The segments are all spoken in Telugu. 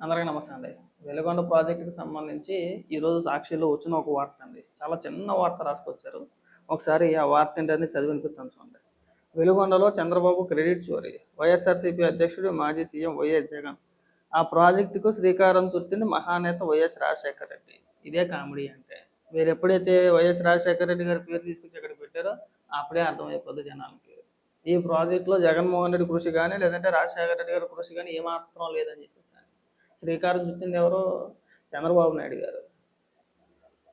అందరికీ నమస్తే అండి. వెలుగొండ ప్రాజెక్ట్‌కి సంబంధించి ఈరోజు సాక్షిలో వచ్చిన ఒక వార్త అండి. చాలా చిన్న వార్త రాసుకొచ్చారు. ఒకసారి ఆ వార్త ఏంటని చదివి వినిపిస్తాను చూడండి. వెలుగొండలో చంద్రబాబు క్రెడిట్ చోరీ. వైఎస్ఆర్‌సీపీ అధ్యక్షుడు మాజీ సీఎం వైఎస్ జగన్. ఆ ప్రాజెక్టుకు శ్రీకారం చుట్టింది మహానేత వైఎస్ రాజశేఖర రెడ్డి. ఇదే కామెడీ అంటే. మీరు ఎప్పుడైతే వైఎస్ రాజశేఖర రెడ్డి గారి పేరు తీసుకొచ్చి ఇక్కడ పెట్టారో అప్పుడే అర్థమైపోద్ది జనాలకి. ఈ ప్రాజెక్టులో జగన్మోహన్ రెడ్డి కృషి కానీ లేదంటే రాజశేఖర రెడ్డి గారి కృషి కానీ ఏమాత్రం లేదని చెప్పేసి శ్రీకారం చుట్టింది ఎవరు? చంద్రబాబు నాయుడు గారు.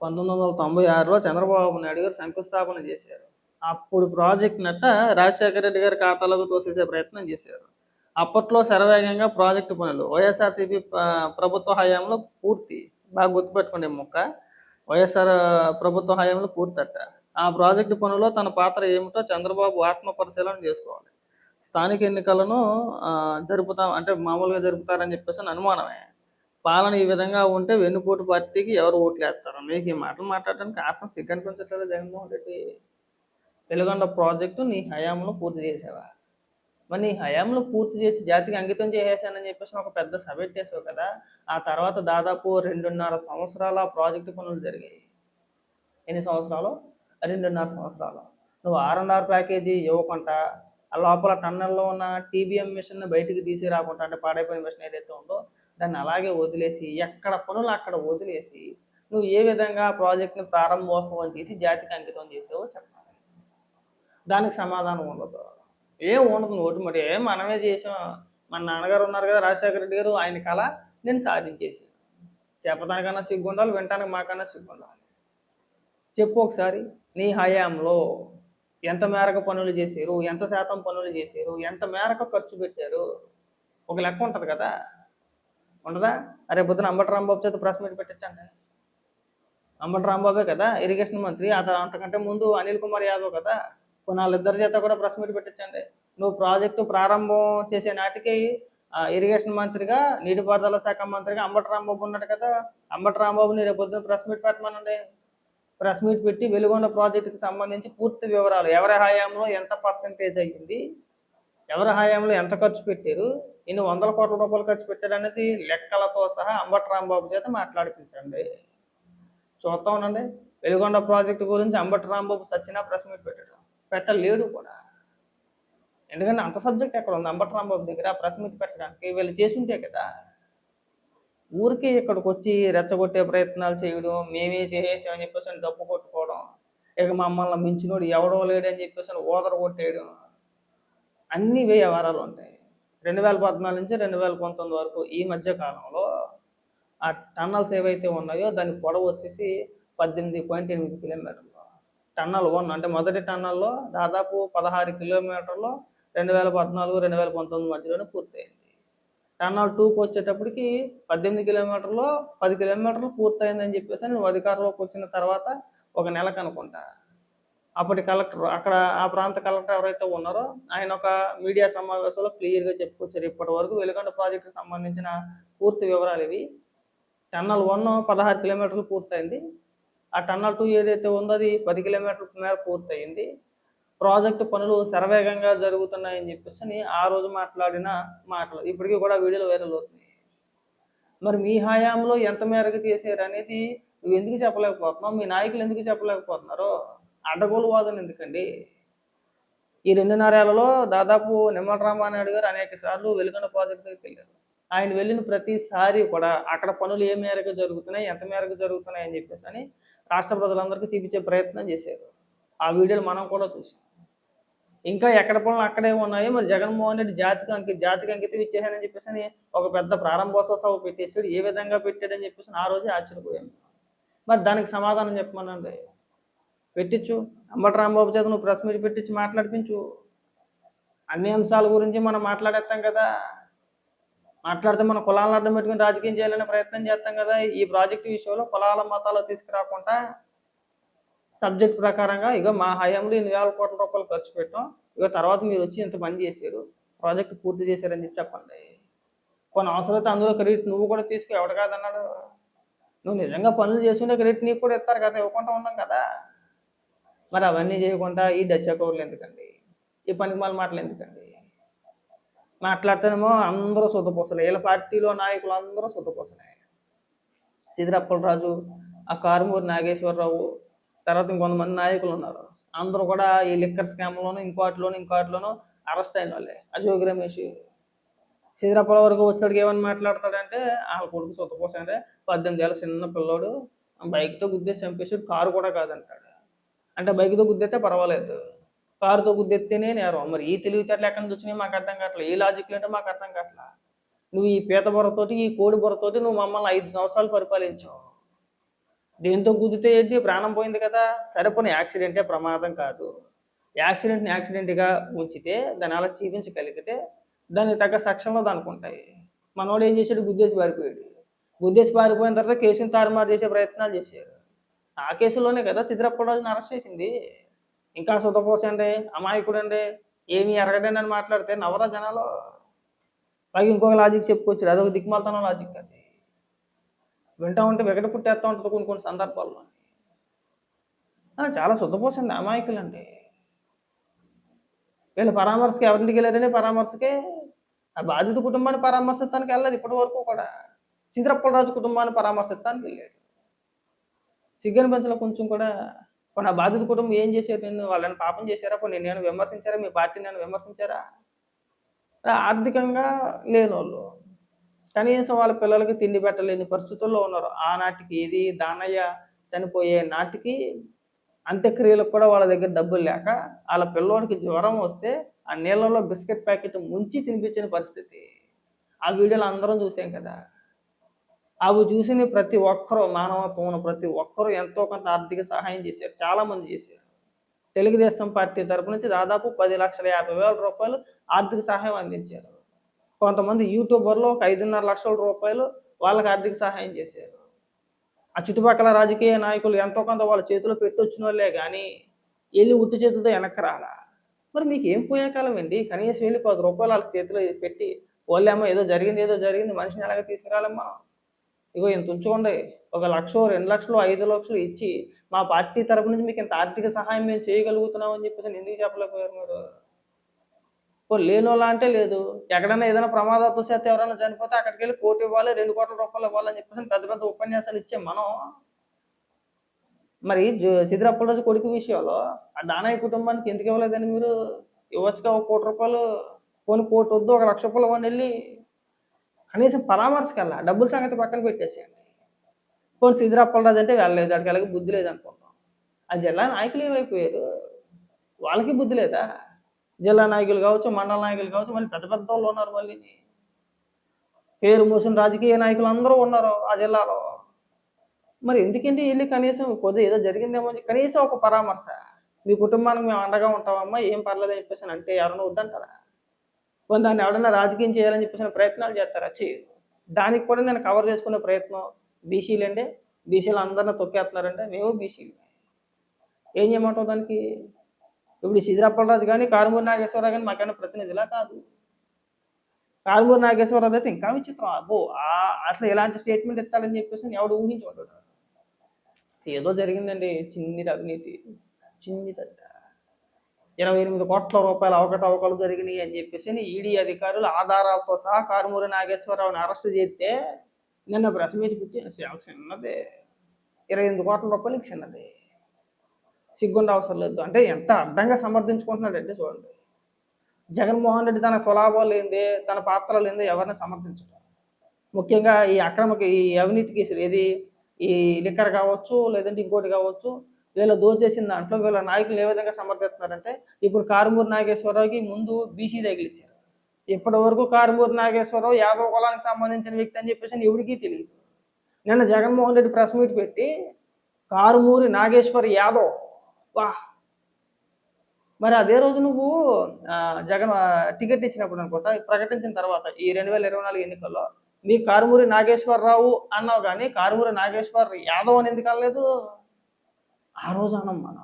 1996లో చంద్రబాబు నాయుడు గారు శంకుస్థాపన చేశారు. అప్పుడు ప్రాజెక్ట్ నట్ట రాజశేఖర రెడ్డి గారి ఖాతాలోకి తోసేసే ప్రయత్నం చేశారు. అప్పట్లో శరవేగంగా ప్రాజెక్టు పనులు వైఎస్ఆర్సీపీ ప్రభుత్వ హయాంలో పూర్తి. బాగా గుర్తుపెట్టుకోండి ముక్క. వైఎస్ఆర్ ప్రభుత్వ హయాంలో పూర్తట. ఆ ప్రాజెక్టు పనుల్లో తన పాత్ర ఏమిటో చంద్రబాబు ఆత్మ పరిశీలన చేసుకోవాలి. స్థానిక ఎన్నికలను జరుపుతాం అంటే మామూలుగా జరుపుతారని చెప్పేసి అనుమానమే. పాలన ఈ విధంగా ఉంటే వెన్నుపోటు పార్టీకి ఎవరు ఓట్లు వేస్తారు? మీకు ఈ మాటలు మాట్లాడడానికి కాస్త సిగ్గు అనిపించట్లేదు జగన్మోహన్ రెడ్డి? వెలుగొండ ప్రాజెక్టు నీ హయాంలో పూర్తి చేసావా? మరి నీ హయాంలో పూర్తి చేసి జాతికి అంకితం చేసేసానని చెప్పేసి ఒక పెద్ద సభ పెట్టేసావు కదా. ఆ తర్వాత దాదాపు 2.5 సంవత్సరాల ప్రాజెక్టు పనులు జరిగాయి. ఎన్ని సంవత్సరాలు? 2.5 సంవత్సరాలు. నువ్వు R&R ప్యాకేజీ ఇవ్వకుండా ఆ లోపల టన్నెల్లో ఉన్న TBM మిషన్ బయటికి తీసి రాకుండా అంటే పాడైపోయిన మిషన్ ఏదైతే ఉందో దాన్ని అలాగే వదిలేసి ఎక్కడ పనులు అక్కడ వదిలేసి నువ్వు ఏ విధంగా ప్రాజెక్ట్ని ప్రారంభోత్సవం చేసి జాతికి అంకితం చేసావో చెప్పాలి. దానికి సమాధానం ఉండదు. ఏం ఉండదు. నోటి మరి మనమే చేసాం. మన నాన్నగారు ఉన్నారు కదా రాజశేఖర రెడ్డి గారు, ఆయన కళ నేను సాధించేసాను. చెప్పడానికన్నా సిగ్గు ఉండాలి, వినటానికి మాకన్నా సిగ్గు ఉండాలి. చెప్పు ఒకసారి నీ హయాంలో ఎంత మేరకు పనులు చేశారు, ఎంత శాతం పనులు చేశారు, ఎంత మేరకు ఖర్చు పెట్టారు, ఒక లెక్క ఉంటుంది కదా. ఉండదా? అరే పొద్దున అంబటి రాంబాబు చేత ప్రెస్ మీట్ పెట్టించండి. అంబటి రాంబాబే కదా ఇరిగేషన్ మంత్రి. అంతకంటే ముందు అనిల్ కుమార్ యాదవ్ కదా. వాళ్ళిద్దరి చేత కూడా ప్రెస్ మీట్ పెట్టించండి. నువ్వు ప్రాజెక్టు ప్రారంభం చేసే నాటికి ఇరిగేషన్ మంత్రిగా, నీటిపారుదల శాఖ మంత్రిగా అంబటి రాంబాబు ఉన్నాడు కదా. అంబటి రాంబాబుని రేపు పొద్దున ప్రెస్ మీట్ పెట్టమనండి. ప్రెస్ మీట్ పెట్టి వెలుగొండ ప్రాజెక్టుకి సంబంధించి పూర్తి వివరాలు, ఎవరి హయాంలో ఎంత పర్సెంటేజ్ అయ్యింది, ఎవరి హయాంలో ఎంత ఖర్చు పెట్టారు, ఇన్ని వందల కోట్ల రూపాయలు ఖర్చు పెట్టారు అనేది లెక్కలతో సహా అంబటి రాంబాబు చేత మాట్లాడిపించండి. చూస్తా ఉండండి. వెలుగొండ ప్రాజెక్టు గురించి అంబటి రాంబాబు సచ్చినా ప్రెస్ మీట్ పెట్టలేడు కూడా. ఎందుకంటే అంత సబ్జెక్ట్ ఎక్కడ ఉంది అంబటి రాంబాబు దగ్గర ప్రెస్ మీట్ పెట్టడానికి? వీళ్ళు చేసుంటే కదా. ఊరికే ఇక్కడికి వచ్చి రెచ్చగొట్టే ప్రయత్నాలు చేయడం, మేమే చేసేసామని చెప్పేసి అని డప్పు కొట్టుకోవడం, ఇక మమ్మల్ని మించినోడు ఎవడో లేడని చెప్పేసి అని ఓదర కొట్టేయడం, అన్నీ వ్యవహారాలు ఉంటాయి. 2014 నుంచి 2019 వరకు ఈ మధ్య కాలంలో ఆ టన్నల్స్ ఏవైతే ఉన్నాయో దాని పొడవు వచ్చేసి 18.8 కిలోమీటర్లు. టన్నల్ 1 అంటే మొదటి టన్నల్లో దాదాపు 16 కిలోమీటర్లు 2014, 2019 మధ్యలోనే పూర్తయింది. టన్నల్ 2కి వచ్చేటప్పటికి 18 కిలోమీటర్లు 10 కిలోమీటర్లు పూర్తయిందని చెప్పేసి నువ్వు అధికారంలోకి వచ్చిన తర్వాత ఒక నెలకు అనుకుంటా. అప్పటి కలెక్టర్, అక్కడ ఆ ప్రాంత కలెక్టర్ ఎవరైతే ఉన్నారో ఆయన ఒక మీడియా సమావేశంలో క్లియర్గా చెప్పుకొచ్చారు. ఇప్పటి వరకు వెలుగొండ ప్రాజెక్టుకి సంబంధించిన పూర్తి వివరాలు ఇవి. టన్నల్ 1 16 కిలోమీటర్లు పూర్తయింది. ఆ టన్నల్ 2 ఏదైతే ఉందో అది 10 కిలోమీటర్ల మేర పూర్తయింది. ప్రాజెక్టు పనులు శరవేగంగా జరుగుతున్నాయని చెప్పేసి ఆ రోజు మాట్లాడిన మాటలు ఇప్పటికీ కూడా వీడియోలు వైరల్ అవుతున్నాయి. మరి మీ హయాంలో ఎంత మేరకు చేశారు అనేది నువ్వు ఎందుకు చెప్పలేకపోతున్నావు? మీ నాయకులు ఎందుకు చెప్పలేకపోతున్నారో? అడ్డగోలు వాదన ఎందుకండి? ఈ 2.5 ఏళ్లలో దాదాపు నిమ్మల రామానాయుడు గారు అనేక సార్లు వెలుగొండ ప్రాజెక్టు దగ్గరికి వెళ్ళారు. ఆయన వెళ్ళిన ప్రతిసారి కూడా అక్కడ పనులు ఏ మేరకు జరుగుతున్నాయి, ఎంత మేరకు జరుగుతున్నాయి అని చెప్పేసి అని రాష్ట్ర ప్రజలందరికీ చూపించే ప్రయత్నం చేశారు. ఆ వీడియోలు మనం కూడా చూసాం. ఇంకా ఎక్కడ పనులు అక్కడే ఉన్నాయో మరి జగన్మోహన్ రెడ్డి జాతికి అంకితం ఇచ్చేసానని చెప్పేసి అని ఒక పెద్ద ప్రారంభోత్సవ సభ పెట్టేసాడు. ఏ విధంగా పెట్టాడని చెప్పేసి ఆ రోజే ఆశ్చర్యపోయాను. మరి దానికి సమాధానం చెప్పమనండి. పెట్టించు. అంబటి రాంబాబు చేత నువ్వు ప్రెస్ మీట్ పెట్టించి మాట్లాడిపించు. అన్ని అంశాల గురించి మనం మాట్లాడేస్తాం కదా. మాట్లాడితే మన కులాలను అడ్డం పెట్టుకుని రాజకీయం చేయాలనే ప్రయత్నం చేస్తాం కదా. ఈ ప్రాజెక్టు విషయంలో కులాల మతాలు తీసుకురాకుండా సబ్జెక్ట్ ప్రకారంగా ఇగో మా హయాంలో ఇన్ని వేల కోట్ల రూపాయలు ఖర్చు పెట్టాం, ఇక తర్వాత మీరు వచ్చి ఇంత పని చేశారు, ప్రాజెక్టు పూర్తి చేశారని చెప్పి చెప్పండి. కొన్ని అవసరమైతే అందులో క్రెడిట్ నువ్వు కూడా తీసుకో, ఎవడు కాదన్నాడు? నువ్వు నిజంగా పనులు చేసుకుంటే క్రెడిట్ నీకు కూడా ఇస్తారు కదా, ఇవ్వకుండా ఉన్నాం కదా. మరి అవన్నీ చేయకుండా ఈ డచ్చ కౌర్లు ఎందుకండి? ఈ పనికి మాటలు ఎందుకండి? మాట్లాడితేనేమో అందరూ సుద్దపూసలే. వీళ్ళ పార్టీలో నాయకులు అందరూ సుద్దపూసలే. సిద్దిరప్పలరాజు, ఆ కారుమూరి నాగేశ్వరరావు, తర్వాత ఇంకొంతమంది నాయకులు ఉన్నారు. అందరూ కూడా ఈ లిక్కర్ స్కామ్లోనూ ఇంకోటిలోనూ అరెస్ట్ అయిన వాళ్ళే. ఆ జోగి రమేష్ సిద్దిరప్పల వరకు వచ్చేటికి ఏమని మాట్లాడతాడంటే వాళ్ళ కొడుకు సుత్తపోసంటే 18 ఏళ్ళ చిన్న పిల్లోడు బైక్తో గుద్దేసి చంపేసాడు, కారు కూడా కాదంటాడు. అంటే బైక్తో గుద్దేస్తే పర్వాలేదు, కారుతో గుద్దెత్తేనే నేరం. మరి ఈ తెలివితేటలు ఎక్కడి నుంచి వచ్చినాయి మాకు అర్థం కావట్లేదు. ఈ లాజిక్లు ఏంటో మాకు అర్థం కావట్లేదు. నువ్వు ఈ పీత బుర్రతోటి, ఈ కోడి బుర్రతోటి నువ్వు మమ్మల్ని 5 సంవత్సరాలు పరిపాలించావు. దేంతో గుద్దితే ఏంటి, ప్రాణం పోయింది కదా. సరే పోనీ యాక్సిడెంటే, ప్రమాదం కాదు. యాక్సిడెంట్ని యాక్సిడెంట్గా ఉంచితే దాన్ని అలా చూపించగలిగితే దానికి తగ్గ సెక్షన్లో దానికి ఉంటాయి. మనోడు ఏం చేశాడు, గుద్దేసి పారిపోయాడు. గుద్దేసి పారిపోయిన తర్వాత కేసుని తారుమారు చేసే ప్రయత్నాలు చేశారు. ఆ కేసులోనే కదా సిద్దిరప్పలరాజుని అరెస్ట్ చేసింది. ఇంకా సుతపోసండి, అమాయకుడండి, ఏమీ ఎరగదండి అని మాట్లాడితే నవరా జనాలు. పైగా ఇంకొక లాజిక్ చెప్పుకోవచ్చు, అదొక దిక్కుమాలతనం లాజిక్. అది వింటా ఉంటే వికట పుట్టేస్తూ ఉంటుంది కొన్ని సందర్భాల్లో. చాలా సుద్దపోసండి, అమాయకులండి. వీళ్ళ పరామర్శకి ఎవరింటికి వెళ్ళారని పరామర్శకే ఆ బాధిత కుటుంబాన్ని పరామర్శిస్తానికి వెళ్ళలేదు ఇప్పటి వరకు కూడా. సిద్దిరప్పలరాజు కుటుంబాన్ని పరామర్శిస్తానికి వెళ్ళాడు. సిగ్గని పెంచలో కొంచెం కూడా. కొన్ని ఆ బాధిత కుటుంబం ఏం చేశారు, నిన్ను వాళ్ళని పాపం చేశారా, కొన్ని నేను విమర్శించారా, మీ పార్టీ నేను విమర్శించారా? ఆర్థికంగా లేనోళ్ళు, కనీసం వాళ్ళ పిల్లలకి తిండి పెట్టలేని పరిస్థితుల్లో ఉన్నారు. ఆనాటికి ఇది దానయ్య చనిపోయే నాటికి అంత్యక్రియలకు కూడా వాళ్ళ దగ్గర డబ్బులు లేక వాళ్ళ పిల్లోడికి జ్వరం వస్తే ఆ నీళ్ళలో బిస్కెట్ ప్యాకెట్ ముంచి తినిపించిన పరిస్థితి. ఆ వీడియోలు అందరం చూసాం కదా. అవి చూసిన ప్రతి ఒక్కరూ, మానవత్వం ఉన్న ప్రతి ఒక్కరూ ఎంతో కొంత ఆర్థిక సహాయం చేశారు, చాలామంది చేశారు. తెలుగుదేశం పార్టీ తరపు నుంచి దాదాపు 10,50,000 రూపాయలు ఆర్థిక సహాయం అందించారు. కొంతమంది యూట్యూబర్లు ఒక 5,5 లక్షల రూపాయలు వాళ్ళకి ఆర్థిక సహాయం చేశారు. ఆ చుట్టుపక్కల రాజకీయ నాయకులు ఎంతో కొంత వాళ్ళ చేతిలో పెట్టొచ్చిన వాళ్ళే కానీ వెళ్ళి ఉత్తి చేతులతో వెనక్కి రాలా. మరి మీకు ఏం పోయే కాలం అండి, కనీసం వెళ్ళి 10 రూపాయలు వాళ్ళ చేతిలో పెట్టి వాళ్ళేమో ఏదో జరిగింది మనిషిని ఎలాగ తీసుకురాలమ్మా, ఇగో ఇంత ఉంచుకోండి, 1 లక్ష 2 లక్షలు 5 లక్షలు ఇచ్చి మా పార్టీ తరపు నుంచి మీకు ఇంత ఆర్థిక సహాయం మేము చేయగలుగుతున్నాం అని చెప్పేసి ఎందుకు చెప్పలేకపోయారు మీరు? లేనోళ్ళ అంటే లేదు, ఎక్కడైనా ఏదైనా ప్రమాదవశాత్తు ఎవరైనా చనిపోతే అక్కడికి వెళ్ళి 1 కోటి ఇవ్వాలి, 2 కోట్ల రూపాయలు ఇవ్వాలని చెప్పేసి పెద్ద పెద్ద ఉపన్యాసాలు ఇచ్చే మనం, మరి సిద్దిరప్పలరాజు కొడుకు విషయంలో ఆ దానయ్య కుటుంబానికి ఎందుకు ఇవ్వలేదని మీరు? ఇవ్వచ్చుగా 1 కోటి రూపాయలు, పోనీ 1 కోటి వద్దు 1 లక్ష రూపాయలు ఇవ్వండి వెళ్ళి, కనీసం పరామర్శకల్లా డబ్బుల సంగతి పక్కన పెట్టేసేయండి. పోనీ సిద్దిరప్పలరాజు అంటే వెళ్ళలేదు, అక్కడికి వెళ్ళక బుద్ధి లేదనుకుంటాం. ఆ జిల్లా నాయకులు ఏమైపోయారు, వాళ్ళకి బుద్ధి లేదా? జిల్లా నాయకులు కావచ్చు, మండల నాయకులు కావచ్చు, మళ్ళీ పెద్ద పెద్ద వాళ్ళు ఉన్నారు, మళ్ళీ పేరు మోసిన రాజకీయ నాయకులు అందరూ ఉన్నారు ఆ జిల్లాలో. మరి ఎందుకంటే వెళ్ళి కనీసం కొద్దిగా ఏదో జరిగిందేమో కనీసం ఒక పరామర్శ, మీ కుటుంబానికి మేము అండగా ఉంటామమ్మా, ఏం పర్లేదు అని చెప్పేసి అంటే ఎవరైనా వద్దంటారా? కొంత దాన్ని ఎవరైనా రాజకీయం చేయాలని చెప్పేసి ప్రయత్నాలు చేస్తారా? చేయరు. దానికి కూడా నేను కవర్ చేసుకునే ప్రయత్నం, బీసీలు అండి, బీసీలు అందరినీ తొక్కేస్తున్నారంటే మేము బీసీలు, ఏం చేయమంటావు దానికి? ఇప్పుడు సిద్దిరప్పలరాజు కానీ కారుమూరి నాగేశ్వరరావు కానీ మాకైనా ప్రతినిధిలా కాదు. కారుమూరి నాగేశ్వరరావు అయితే ఇంకా విచిత్రం, అబ్బో అసలు ఎలాంటి స్టేట్మెంట్ ఇస్తాడని చెప్పేసి ఎవడు ఊహించుకుంటాడు. ఏదో జరిగిందండి చిన్నిది అవినీతి, చిన్నిదంట 28 కోట్ల రూపాయల అవకతవకలు జరిగినాయి అని చెప్పేసి ఈడీ అధికారులు ఆధారాలతో సహా కారుమూరి నాగేశ్వరరావుని అరెస్ట్ చేస్తే నిన్న ప్రెస్ మీట్ పెట్టి చిన్నదే 28 కోట్ల రూపాయలకి చిన్నది, సిగ్గుండ అవసరం లేదు అంటే ఎంత అడ్డంగా సమర్థించుకుంటున్నాడంటే చూడండి. జగన్మోహన్ రెడ్డి తన స్వలాభాలు ఏంది, తన పాత్రలు ఏంది ఎవరిని సమర్థించడం. ముఖ్యంగా ఈ అవినీతి కేసులు, ఏది ఈ లిక్కర్ కావచ్చు, లేదంటే ఇంకోటి కావచ్చు, వీళ్ళు దోచేసిన దాంట్లో వీళ్ళ నాయకులు ఏ విధంగా సమర్థిస్తున్నారంటే, ఇప్పుడు కారుమూరి నాగేశ్వరరావుకి ముందు బీసీ తగిలిచ్చారు. ఇప్పటి వరకు కారుమూరి నాగేశ్వరరావు యాదవ కులానికి సంబంధించిన వ్యక్తి అని చెప్పేసి ఎవరికీ తెలియదు. నిన్న జగన్మోహన్ రెడ్డి ప్రెస్ మీట్ పెట్టి కారుమూరి నాగేశ్వర్ యాదవ్, వా, మరి అదే రోజు నువ్వు జగన్ టికెట్ ఇచ్చినప్పుడు అనుకుంటా, ప్రకటించిన తర్వాత ఈ 2024 ఎన్నికల్లో మీ కారుమూరి నాగేశ్వరరావు అన్నావు కానీ కారుమూరి నాగేశ్వర్ యాదవ్ అని ఎందుకు అనలేదు? ఆ రోజు అన్నాం మనం.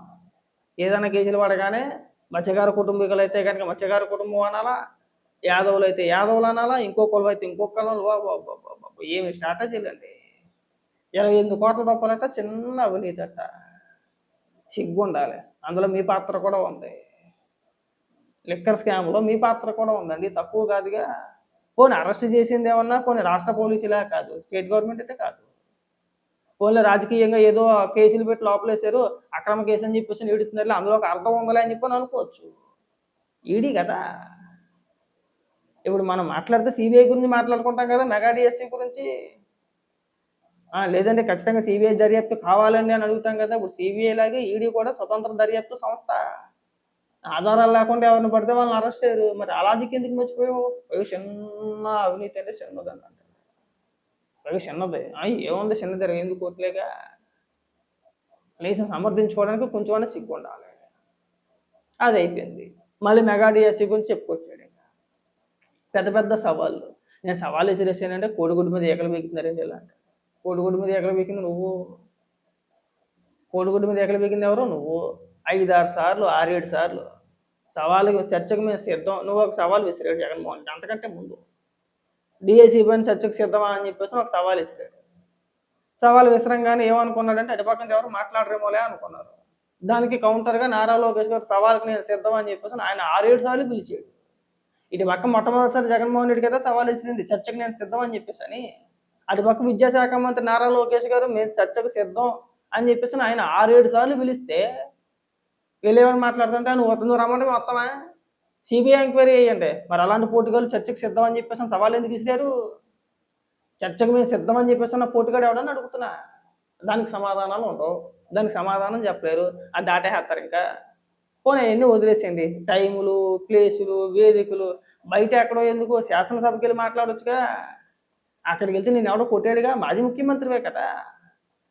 ఏదైనా కేసులు పడగానే మత్స్యకార కుటుంబీకులు అయితే కనుక మత్స్యకార కుటుంబం అనాలా, యాదవులు అయితే యాదవులు అనాలా, ఇంకొకళ్ళు అయితే ఇంకొకళ్ళు. ఏమి స్ట్రాటజీలు అండి. 28 కోట్ల రూపాయలట చిన్న అవినీతి అట్ట, సిగ్గు ఉండాలి, అందులో మీ పాత్ర కూడా ఉంది. లిక్కర్ స్కామ్‌లో మీ పాత్ర కూడా ఉందండి. తక్కువ కాదుగా. పోనీ అరెస్ట్ చేసింది ఏమన్నా పోనీ రాష్ట్ర పోలీసులా కాదు. స్టేట్ గవర్నమెంట్ అయితే కాదు. పోన్లే రాజకీయంగా ఏదో కేసులు పెట్టి లోపలేసారు. అక్రమ కేసు అని చెప్పేసి ఈడుతున్నారులే అందులో ఒక అర్థం ఉందిలే అని చెప్పని అనుకోవచ్చు. ఈడీ కదా! ఇప్పుడు మనం మాట్లాడితే సీబీఐ గురించి మాట్లాడుకుంటాం కదా! మెగా డీఎస్సీ గురించి. లేదంటే ఖచ్చితంగా సీబీఐ దర్యాప్తు కావాలండి అని అడుగుతాం కదా! ఇప్పుడు సీబీఐ లాగే ఈడీ కూడా స్వతంత్ర దర్యాప్తు సంస్థ. ఆధారాలు లేకుండా ఎవరిని పడితే వాళ్ళని అరెస్ట్ చేయరు. మరి ఆ లాజిక్ ఎందుకు మర్చిపోయావు? ఏదో చిన్న అవినీతి అంటే చిన్నదని అంటారు. పైగా చిన్నది. ఏముంది చిన్నది ఎందుకు కోట్లేగా. కనీసం సమర్థించుకోవడానికి కొంచెమన్నా సిగ్గుండాలి. అది అయిపోయింది. మళ్ళీ మెగా డీఎస్సీ గురించి చెప్పుకొచ్చాడు ఇంక. పెద్ద పెద్ద సవాళ్ళు. నేను సవాల్ విసిరేసానంటే కోడిగుడ్డు మీద ఈకలు పీకుతున్నారండి ఇలా అంటారు. కోడిగుడ్డు మీద ఈకలు పీకింది నువ్వు. కోడిగుడ్డు మీద ఈకలు పీకింది ఎవరు? నువ్వు. 5, 6 సార్లు 6, 7 సార్లు సవాలుకి చర్చకు మేము సిద్ధం. నువ్వు ఒక సవాల్ విసిరాడు జగన్మోహన్ రెడ్డి అంతకంటే ముందు. డీఎస్సీ పైన చర్చకు సిద్ధమా అని చెప్పేసి ఒక సవాల్ విసిరాడు. సవాల్ విసరంగానే ఏమనుకున్నాడంటే అటుపక్కన ఎవరు మాట్లాడరేమోలే అనుకున్నారు. దానికి కౌంటర్‌గా నారా లోకేష్ గారు సవాల్‌కి నేను సిద్ధం అని చెప్పేసి ఆయన 6, 7 సార్లు పిలిచాడు. ఇటు పక్క మొట్టమొదటిసారి జగన్మోహన్ రెడ్డి కదా సవాల్ విసిరింది చర్చకు నేను సిద్ధం అని చెప్పేసని. అటుపక్క విద్యాశాఖ మంత్రి నారా లోకేష్ గారు మేము చర్చకు సిద్ధం అని చెప్పేసి ఆయన 6, 7 సార్లు పిలిస్తే వీళ్ళేమని మాట్లాడుతుంటే నువ్వు రమ్మంటే మేము వస్తామా? సిబిఐ ఎంక్వైరీ చేయండి. మరి అలాంటి పోటుగాళ్ళు చర్చకు సిద్ధం అని చెప్పేసి సవాల్ ఎందుకు విసిరారు? చర్చకు మేము సిద్ధం అని చెప్పేసి నా పోటుగాడు ఎవడని అడుగుతున్నా. దానికి సమాధానాలు ఉండవు. దానికి సమాధానం చెప్పలేరు. అది దాటేస్తారు ఇంకా. పోనీ అయన్నీ వదిలేసేయండి. టైములు, ప్లేసులు, వేదికలు బయట ఎక్కడో ఎందుకు శాసనసభకెళ్ళి మాట్లాడొచ్చుగా. అక్కడికెళ్తే నిన్నెవడో కొట్టాడుగా. మాజీ ముఖ్యమంత్రివే కదా!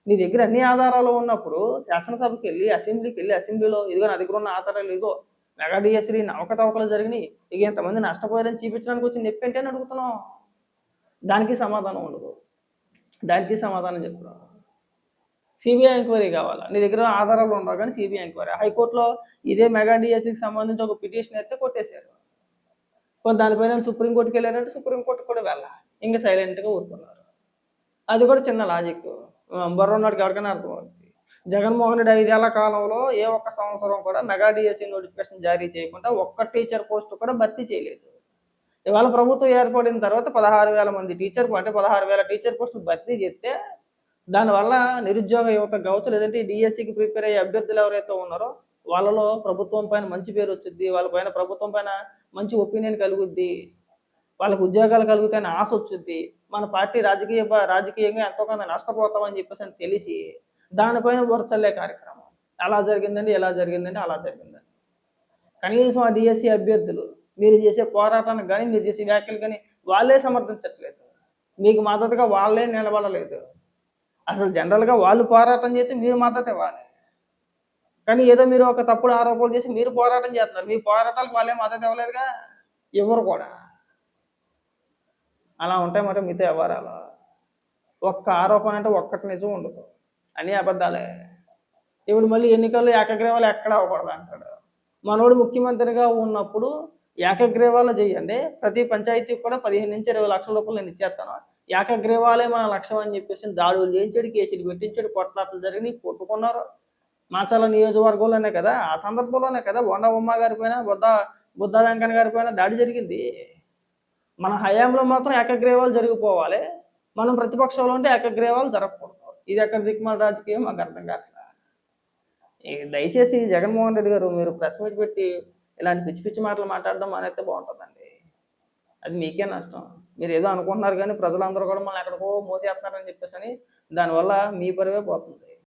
నీ దగ్గర అన్ని ఆధారాలు ఉన్నప్పుడు శాసనసభకెళ్ళి, అసెంబ్లీకెళ్ళి అసెంబ్లీలో ఇదిగో నా దగ్గర ఉన్న ఆధారాలు ఇదిగో మెగా డీఎస్సీ అవకతవకలు జరిగినాయి. ఇక ఇంతమంది నష్టపోయారని చూపించడానికి వచ్చి నొప్పేంటి అని అడుగుతున్నాం. దానికి సమాధానం ఉండదు. దానికి సమాధానం చెప్తున్నాం. సిబిఐ ఎంక్వైరీ కావాలా? నీ దగ్గర ఆధారాలు ఉండవు కానీ సిబిఐ ఎంక్వైరీ. హైకోర్టులో ఇదే మెగా డీఎస్సీకి సంబంధించి ఒక పిటిషన్ ఎత్తే కొట్టేశారు. దానిపైన సుప్రీంకోర్టుకి వెళ్ళారంటే సుప్రీంకోర్టుకు కూడా వెళ్ళాలి. ఇంకా సైలెంట్గా ఊరుకున్నారు. అది కూడా చిన్న లాజిక్. బుర్ర ఉన్నోడికి ఎవరికైనా అర్థమవుతుంది. జగన్మోహన్ రెడ్డి 5 ఏళ్ల కాలంలో ఏ ఒక్క సంవత్సరం కూడా మెగా డీఎస్సీ నోటిఫికేషన్ జారీ చేయకుండా ఒక్క టీచర్ పోస్ట్ కూడా భర్తీ చేయలేదు. ఇవాళ ప్రభుత్వం ఏర్పడిన తర్వాత 16,000 మంది అంటే 16,000 టీచర్ పోస్టులు భర్తీ చేస్తే దానివల్ల నిరుద్యోగ యువత కావచ్చు, లేదంటే డీఎస్సీకి ప్రిపేర్ అయ్యే అభ్యర్థులు ఎవరైతే ఉన్నారో వాళ్ళలో ప్రభుత్వం పైన మంచి పేరు వచ్చిద్ది. వాళ్ళ పైన ప్రభుత్వం పైన మంచి ఒపీనియన్ కలుగుద్ది. వాళ్ళకి ఉద్యోగాలు కలుగుతాయని ఆశ వచ్చుద్ది. మన పార్టీ రాజకీయంగా ఎంతో కొంత నష్టపోతామని చెప్పేసి అని తెలిసి దానిపైన బురద చల్లే కార్యక్రమం. అలా జరిగిందండి, ఇలా జరిగిందండి, అలా జరిగిందండి. కనీసం ఆ డీఎస్సీ అభ్యర్థులు మీరు చేసే పోరాటానికి కానీ, మీరు చేసే వ్యాఖ్యలు కానీ వాళ్ళే సమర్థించట్లేదు. మీకు మద్దతుగా వాళ్ళే నిలబడలేదు. అసలు జనరల్‌గా వాళ్ళు పోరాటం చేస్తే మీరు మద్దతు ఇవ్వాలి. కానీ ఏదో మీరు ఒక తప్పుడు ఆరోపణలు చేసి మీరు పోరాటం చేస్తున్నారు. మీ పోరాటాలకు వాళ్ళేం మద్దతు ఇవ్వలేదుగా. ఇవ్వరు కూడా. అలా ఉంటాయి మాట మిగతా వ్యవహారాలు. ఒక్క ఆరోపణ అంటే ఒక్కటి నిజం ఉండదు. అన్నీ అబద్ధాలే. ఇప్పుడు మళ్ళీ ఎన్నికల్లో ఏకగ్రీవాలు ఎక్కడ అవ్వకూడదు అంటాడు. మనోడు ముఖ్యమంత్రిగా ఉన్నప్పుడు ఏకగ్రీవాలు చేయండి. ప్రతి పంచాయతీకి కూడా 15-20 లక్షల రూపాయలు నేను ఇచ్చేస్తాను. ఏకగ్రీవాలే మన లక్ష్యం అని చెప్పేసి దాడులు చేయించాడు, కేసులు పెట్టించాడు, కొట్లాటలు జరిగినాయి, కొట్టుకున్నారు. మాచర్ల నియోజకవర్గంలోనే కదా, ఆ సందర్భంలోనే కదా బొండా ఉమ్మ గారి పైన, బుద్ధ వెంకన్న గారి పైన దాడి జరిగింది. మన హయాంలో మాత్రం ఏకగ్రీవాలు జరిగిపోవాలి. మనం ప్రతిపక్షంలో ఉంటే ఏకగ్రీవాలు జరగకూడదు. ఇది ఎక్కడ దిక్కుమాల రాజకీయం మాకు అర్థం కావట్లేదు. దయచేసి జగన్మోహన్ రెడ్డి గారు మీరు ప్రెస్ మీట్ పెట్టి ఇలాంటి పిచ్చి పిచ్చి మాటలు మాట్లాడడం మానేస్తే బాగుంటుందండి. అది మీకే నష్టం. మీరు ఏదో అనుకుంటున్నారు కానీ ప్రజలందరూ కూడా మనల్ని ఎక్కడికో మోసేస్తున్నారని చెప్పేసి దానివల్ల మీ పరువే పోతుంది.